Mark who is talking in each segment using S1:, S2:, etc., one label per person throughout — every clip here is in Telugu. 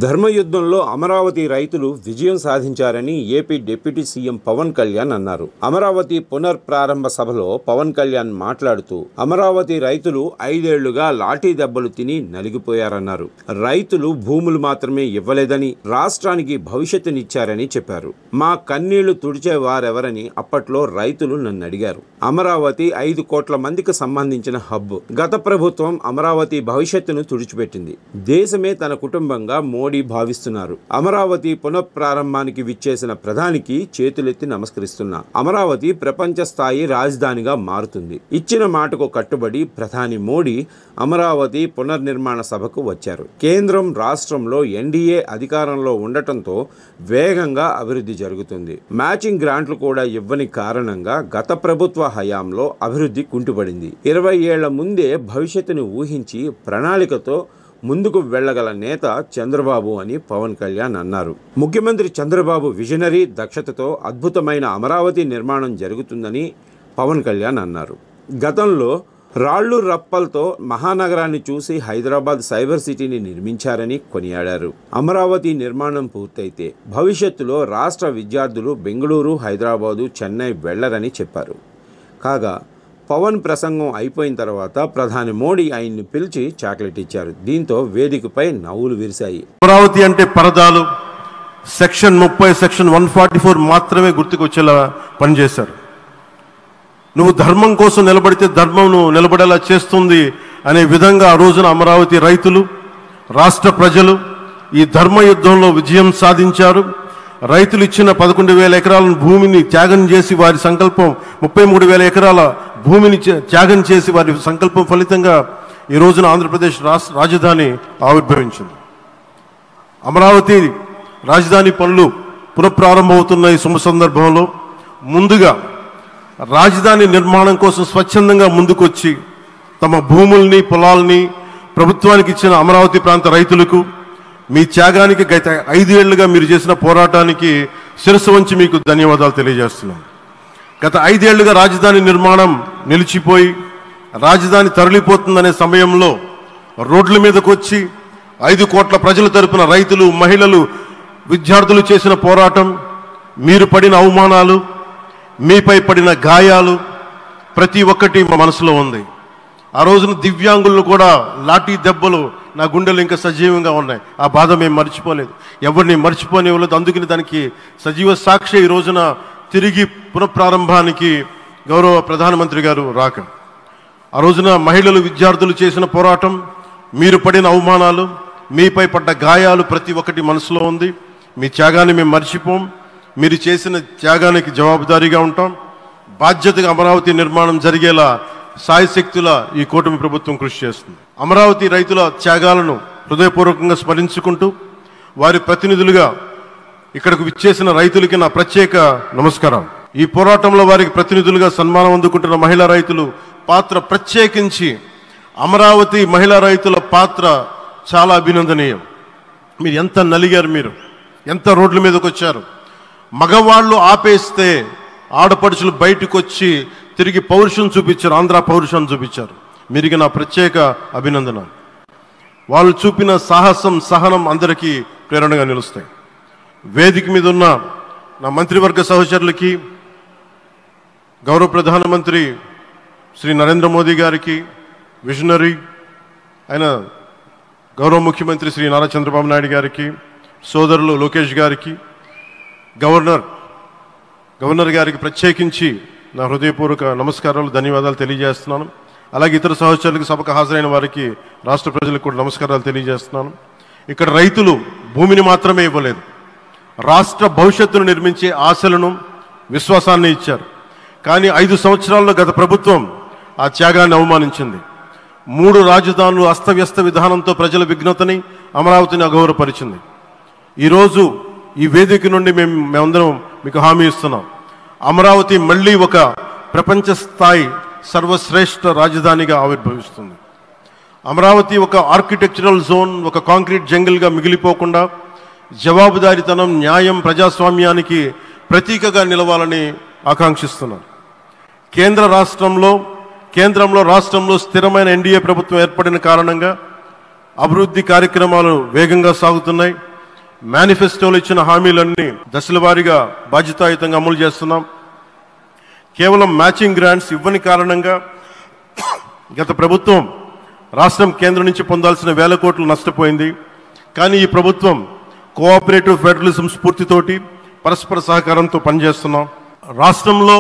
S1: ధర్మయుద్ధంలో అమరావతి రైతులు విజయం సాధించారని AP deputy CM Pawan Kalyan అన్నారు. అమరావతి పునర్ప్రారంభ సభలో పవన్ కళ్యాణ్ మాట్లాడుతూ అమరావతి రైతులు 5 ఏళ్లుగా లాఠీ దెబ్బలు తిని నలిగిపోయారన్నారు. రైతులు భూములు మాత్రమే ఇవ్వలేదని, రాష్ట్రానికి భవిష్యత్తునిచ్చారని చెప్పారు. మా కన్నీళ్లు తుడిచేవారెవరని అప్పట్లో రైతులు నన్ను అడిగారు. అమరావతి 5 కోట్ల మందికి సంబంధించిన హబ్. గత ప్రభుత్వం అమరావతి భవిష్యత్తును తుడిచిపెట్టింది. దేశమే తన కుటుంబంగా మోడీ భావిస్తున్నారు. అమరావతి పునఃప్రారంభానికి విచ్చేసిన ప్రధానికి చేతులెత్తి నమస్కరిస్తున్నా. అమరావతి ప్రపంచ స్థాయి రాజధానిగా మారుతుంది. ఇచ్చిన మాటకు కట్టుబడి ప్రధాని మోడీ అమరావతి పునర్నిర్మాణ సభకు వచ్చారు. కేంద్రం, రాష్ట్రంలో ఎన్డీఏ అధికారంలో ఉండటంతో వేగంగా అభివృద్ధి జరుగుతుంది. మ్యాచింగ్ గ్రాంట్లు కూడా ఇవ్వని కారణంగా గత ప్రభుత్వ హయాంలో అభివృద్ధి కుంటుపడింది. 20 ఏళ్ల ముందే భవిష్యత్తును ఊహించి ప్రణాళికతో ముందుకు వెళ్లగల నేత చంద్రబాబు అని పవన్ కళ్యాణ్ అన్నారు. ముఖ్యమంత్రి చంద్రబాబు విజనరీ దక్షతతో అద్భుతమైన అమరావతి నిర్మాణం జరుగుతుందని పవన్ కళ్యాణ్ అన్నారు. గతంలో రాళ్లు రప్పలతో మహానగరాన్ని చూసి హైదరాబాద్ సైబర్ సిటీని నిర్మించారని కొనియాడారు. అమరావతి నిర్మాణం పూర్తయితే భవిష్యత్తులో రాష్ట్ర విద్యార్థులు బెంగళూరు, హైదరాబాదు, చెన్నై వెళ్లరని చెప్పారు. కాగా పవన్ ప్రసంగం అయిపోయిన తర్వాత ప్రధాని మోడీ ఆయన్ని పిలిచి చాక్లెట్ ఇచ్చారు. దీంతో వేదికపై నవ్వులు విరిశాయి.
S2: అమరావతి అంటే పరదాలు, సెక్షన్ 30, సెక్షన్ 144 మాత్రమే గుర్తుకొచ్చేలా పనిచేశారు. నువ్వు ధర్మం కోసం నిలబడితే ధర్మం నిలబడేలా చేస్తుంది అనే విధంగా ఆ రోజున అమరావతి రైతులు, రాష్ట్ర ప్రజలు ఈ ధర్మ యుద్ధంలో విజయం సాధించారు. రైతులు ఇచ్చిన 11,000 ఎకరాల భూమిని త్యాగం చేసి వారి సంకల్పం 33,000 ఎకరాల భూమిని త్యాగం చేసి వారి సంకల్పం ఫలితంగా ఈ రోజున ఆంధ్రప్రదేశ్ రాష్ట్ర రాజధాని ఆవిర్భవించింది. అమరావతి రాజధాని పనులు పునఃప్రారంభమవుతున్న ఈ శుభ సందర్భంలో ముందుగా రాజధాని నిర్మాణం కోసం స్వచ్ఛందంగా ముందుకొచ్చి తమ భూముల్ని, పొలాల్ని ప్రభుత్వానికి ఇచ్చిన అమరావతి ప్రాంత రైతులకు, మీ త్యాగానికి గత 5 ఏళ్లుగా మీరు చేసిన పోరాటానికి శిరస్సు వంచి మీకు ధన్యవాదాలు తెలియజేస్తున్నాం. గత 5 ఏళ్లుగా రాజధాని నిర్మాణం నిలిచిపోయి రాజధాని తరలిపోతుందనే సమయంలో రోడ్ల మీదకు వచ్చి 5 కోట్ల ప్రజల తరపున రైతులు, మహిళలు, విద్యార్థులు చేసిన పోరాటం, మీరు పడిన అవమానాలు, మీపై పడిన గాయాలు ప్రతి ఒక్కటి మా మనసులో ఉంది. ఆ రోజున దివ్యాంగులను కూడా లాఠీ దెబ్బలు నా గుండెలు ఇంకా సజీవంగా ఉన్నాయి. ఆ బాధ మేము మర్చిపోలేదు, ఎవరిని మర్చిపోనివ్వలేదు. అందుకని దానికి సజీవ సాక్షి ఈ రోజున తిరిగి పునఃప్రారంభానికి గౌరవ ప్రధానమంత్రి గారు రాక, ఆ రోజున మహిళలు, విద్యార్థులు చేసిన పోరాటం, మీరు పడిన అవమానాలు, మీపై పడ్డ గాయాలు ప్రతి ఒక్కటి మనసులో ఉంది. మీ త్యాగాన్ని మేము మర్చిపోం. మీరు చేసిన త్యాగానికి జవాబుదారీగా ఉంటాం. బాధ్యతగా అమరావతి నిర్మాణం జరిగేలా సాయశక్తుల ఈ కూటమి ప్రభుత్వం కృషి చేస్తుంది. అమరావతి రైతుల త్యాగాలను హృదయపూర్వకంగా స్మరించుకుంటూ వారి ప్రతినిధులుగా ఇక్కడకు విచ్చేసిన రైతులకి నా ప్రత్యేక నమస్కారం. ఈ పోరాటంలో వారికి ప్రతినిధులుగా సన్మానం అందుకుంటున్న మహిళా రైతులు పాత్ర, ప్రత్యేకించి అమరావతి మహిళా రైతుల పాత్ర చాలా అభినందనీయం. మీరు ఎంత నలిగారు, మీరు ఎంత రోడ్ల మీదకి వచ్చారు. మగవాళ్ళు ఆపేస్తే ఆడపడుచులు బయటకు వచ్చి తిరిగి పౌరుషం చూపించారు, ఆంధ్ర పౌరుషాన్ని చూపించారు. మీరికి నా ప్రత్యేక అభినందన. వాళ్ళు చూపిన సాహసం, సహనం అందరికీ ప్రేరణగా నిలుస్తాయి. వేదిక మీద ఉన్న నా మంత్రివర్గ సహచరులకి, గౌరవ ప్రధానమంత్రి శ్రీ నరేంద్ర మోదీ గారికి, విజనరీ అయిన గౌరవ ముఖ్యమంత్రి శ్రీ నారా చంద్రబాబు నాయుడు గారికి, సోదరులు లోకేష్ గారికి, గవర్నర్ గారికి ప్రత్యేకించి నా హృదయపూర్వక నమస్కారాలు, ధన్యవాదాలు తెలియజేస్తున్నాను. అలాగే ఇతర సహచరులకు, సభకు హాజరైన వారికి, రాష్ట్ర ప్రజలకు కూడా నమస్కారాలు తెలియజేస్తున్నాను. ఇక్కడ రైతులు భూమిని మాత్రమే ఇవ్వలేదు, రాష్ట్ర భవిష్యత్తును నిర్మించే ఆశలను, విశ్వాసాన్ని ఇచ్చారు. కానీ 5 సంవత్సరాల్లో గత ప్రభుత్వం ఆ త్యాగాన్ని అవమానించింది. 3 రాజధానులు, అస్తవ్యస్త విధానంతో ప్రజల విఘ్నతని, అమరావతిని అగౌరవపరిచింది. ఈరోజు ఈ వేదిక నుండి మేమందరం మీకు హామీ ఇస్తున్నాం. అమరావతి మళ్ళీ ఒక ప్రపంచ స్థాయి సర్వశ్రేష్ఠ రాజధానిగా ఆవిర్భవిస్తుంది. అమరావతి ఒక ఆర్కిటెక్చరల్ జోన్, ఒక కాంక్రీట్ జంగిల్గా మిగిలిపోకుండా జవాబుదారీతనం, న్యాయం, ప్రజాస్వామ్యానికి ప్రతీకగా నిలవాలని ఆకాంక్షిస్తున్నారు. కేంద్రంలో రాష్ట్రంలో స్థిరమైన ఎన్డీఏ ప్రభుత్వం ఏర్పడిన కారణంగా అభివృద్ధి కార్యక్రమాలు వేగంగా సాగుతున్నాయి. మేనిఫెస్టోలో ఇచ్చిన హామీలన్నీ దశల వారీగా బాధ్యతాయుతంగా అమలు చేస్తున్నాం. కేవలం మ్యాచింగ్ గ్రాంట్స్ ఇవ్వని కారణంగా గత ప్రభుత్వం రాష్ట్రం కేంద్రం నుంచి పొందాల్సిన 1000 కోట్లు నష్టపోయింది. కానీ ఈ ప్రభుత్వం కోఆపరేటివ్ ఫెడరలిజం స్ఫూర్తితోటి పరస్పర సహకారంతో పనిచేస్తున్నాం. రాష్ట్రంలో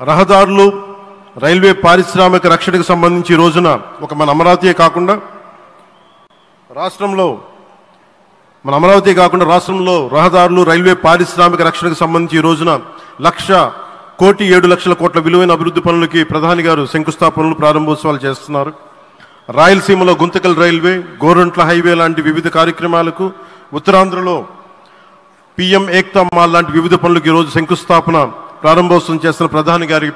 S2: రహదారులు, రైల్వే పారిశ్రామిక రక్షణకు సంబంధించి ఈ రోజున మన అమరావతి కాకుండా రాష్ట్రంలో రహదారులు, రైల్వే పారిశ్రామిక రక్షణకు సంబంధించి ఈ రోజున 1,07,00,000 కోట్ల విలువైన అభివృద్ధి పనులకి ప్రధాని గారు శంకుస్థాపనలు, ప్రారంభోత్సవాలు చేస్తున్నారు. రాయలసీమలో గుంతకల్ రైల్వే, గోరంట్ల హైవే లాంటి వివిధ కార్యక్రమాలకు, ఉత్తరాంధ్రలో పిఎం ఏక్తా మాల్ లాంటి వివిధ పనులకు ఈరోజు శంకుస్థాపన, ప్రారంభోత్సవం చేస్తున్న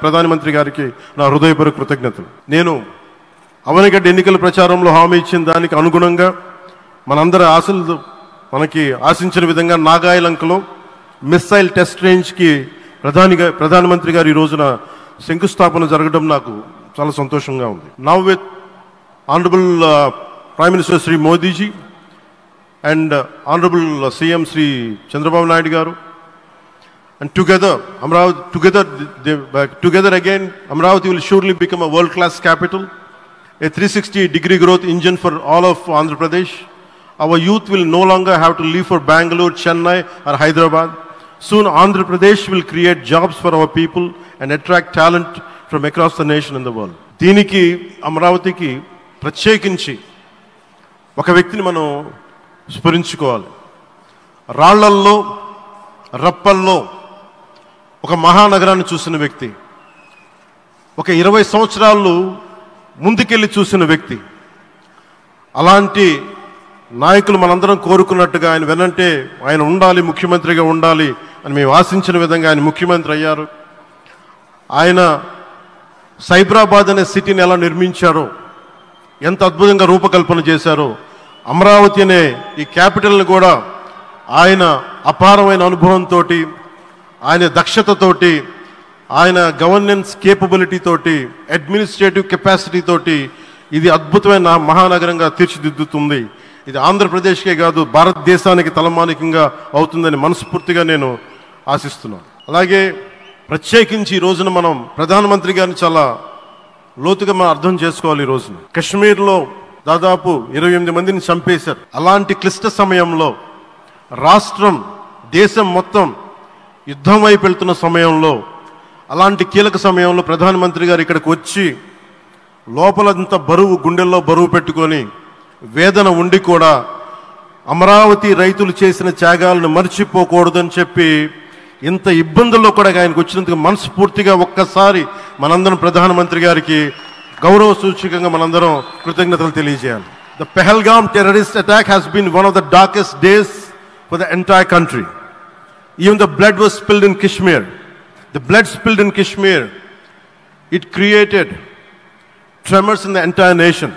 S2: ప్రధానమంత్రి గారికి నా హృదయపూర్వక కృతజ్ఞతలు. నేను అవనిగడ్డ ఎన్నికల ప్రచారంలో హామీ ఇచ్చిన దానికి అనుగుణంగా మనందరి ఆశలు మనకి ఆశించిన విధంగా నాగాయలంకలో మిస్సైల్ టెస్ట్ రేంజ్కి ప్రధానమంత్రి గారు ఈ రోజున శంకుస్థాపన జరగడం నాకు చాలా సంతోషంగా ఉంది. Now with honourable prime minister Shri Modiji and honourable CM Shri Chandrababu Naidu garu, and together again Amravati will surely become a world-class capital, a 360-degree growth engine for all of Andhra Pradesh. Our youth will no longer have to leave for Bangalore, Chennai or Hyderabad. Soon Andhra Pradesh will create jobs for our people and attract talent from across the nation and the world. దీనికి అమరావతికి ప్రత్యేకించి ఒక వ్యక్తిని మనం స్మరించుకోవాలి. రాళ్లల్లో, రప్పల్లో ఒక మహానగరాన్ని చూసిన వ్యక్తి, ఒక 20 సంవత్సరాలు ముందుకెళ్ళి చూసిన వ్యక్తి. అలాంటి నాయకులు మనందరం కోరుకున్నట్టుగా ఆయన వెనంటే ఆయన ఉండాలి, ముఖ్యమంత్రిగా ఉండాలి అని మేము ఆశించిన విధంగా ఆయన ముఖ్యమంత్రి అయ్యారు. ఆయన సైబరాబాద్ అనే సిటీని ఎలా నిర్మించారో, ఎంత అద్భుతంగా రూపకల్పన చేశారో, అమరావతి అనే ఈ క్యాపిటల్ని కూడా ఆయన అపారమైన అనుభవంతో, ఆయన దక్షతతోటి, ఆయన గవర్నెన్స్ కేపబిలిటీ తోటి, అడ్మినిస్ట్రేటివ్ కెపాసిటీ తోటి ఇది అద్భుతమైన మహానగరంగా తీర్చిదిద్దుతుంది. ఇది ఆంధ్రప్రదేశ్కే కాదు భారతదేశానికి తలమానికంగా అవుతుందని మనస్ఫూర్తిగా నేను ఆశిస్తున్నాను. అలాగే ప్రత్యేకించి ఈ రోజున మనం ప్రధానమంత్రి గారిని చాలా లోతుగా మనం అర్థం చేసుకోవాలి. ఈ రోజున కశ్మీర్లో దాదాపు 28 మందిని చంపేశారు. అలాంటి క్లిష్ట సమయంలో రాష్ట్రం, దేశం మొత్తం యుద్ధం వైపు వెళ్తున్న సమయంలో, అలాంటి కీలక సమయంలో ప్రధానమంత్రి గారు ఇక్కడికి వచ్చి లోపలంతా బరువు, గుండెల్లో బరువు పెట్టుకొని వేదన ఉండి కూడా అమరావతి రైతులు చేసిన త్యాగాలను మర్చిపోకూడదని చెప్పి ఇంత ఇబ్బందుల్లో కూడా ఆయనకు వచ్చినందుకు మనస్ఫూర్తిగా ఒక్కసారి మనందరం ప్రధానమంత్రి గారికి గౌరవ సూచకంగా మనందరం కృతజ్ఞతలు తెలియజేయాలి. The Pahalgam terrorist attack has been one of the darkest days for the entire country. Even the blood was spilled in Kashmir. The blood spilled in Kashmir, it created tremors in the entire nation.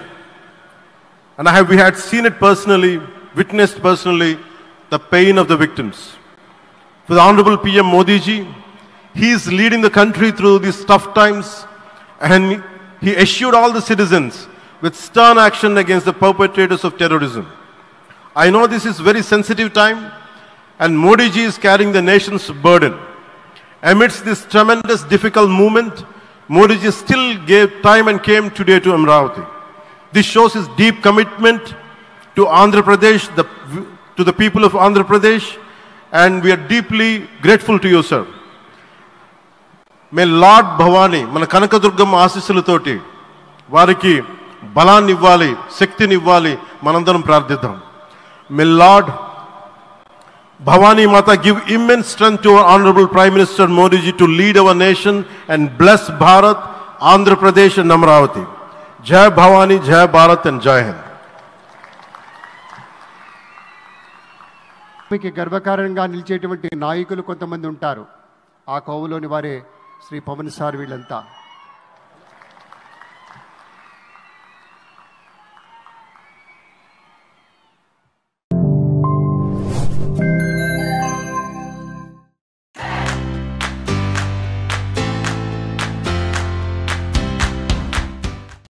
S2: And we had seen it personally, witnessed personally, the pain of the victims. For the Honorable PM Modi ji, he is leading the country through these tough times, and he assured all the citizens with stern action against the perpetrators of terrorism. I know this is very sensitive time, and Modi ji is carrying the nation's burden. Amidst this tremendous difficult moment, Modi ji still gave time and came today to Amravati. This shows his deep commitment to Andhra Pradesh, to the people of Andhra Pradesh, and we are deeply grateful to you, sir. May Lord Bhavani, మన కనకదుర్గమ్మ ఆశీస్సులతోటి వారికి బలాన్ని ఇవ్వాలి, శక్తిని ఇవ్వాలి, మనందరం ప్రార్థిద్దాం. May Lord Bhavani Mata give immense strength to our Honorable Prime Minister Modi ji to lead our nation and bless Bharat, Andhra Pradesh and Amravati. Jai Bhavani, Jai Bharat and Jai Hind.
S3: మీకు గర్వకారణంగా నిలిచేటువంటి నాయకులు కొంతమంది ఉంటారు. ఆ కోవలోని వారే శ్రీ పవన్ సార్ వీళ్ళంతా.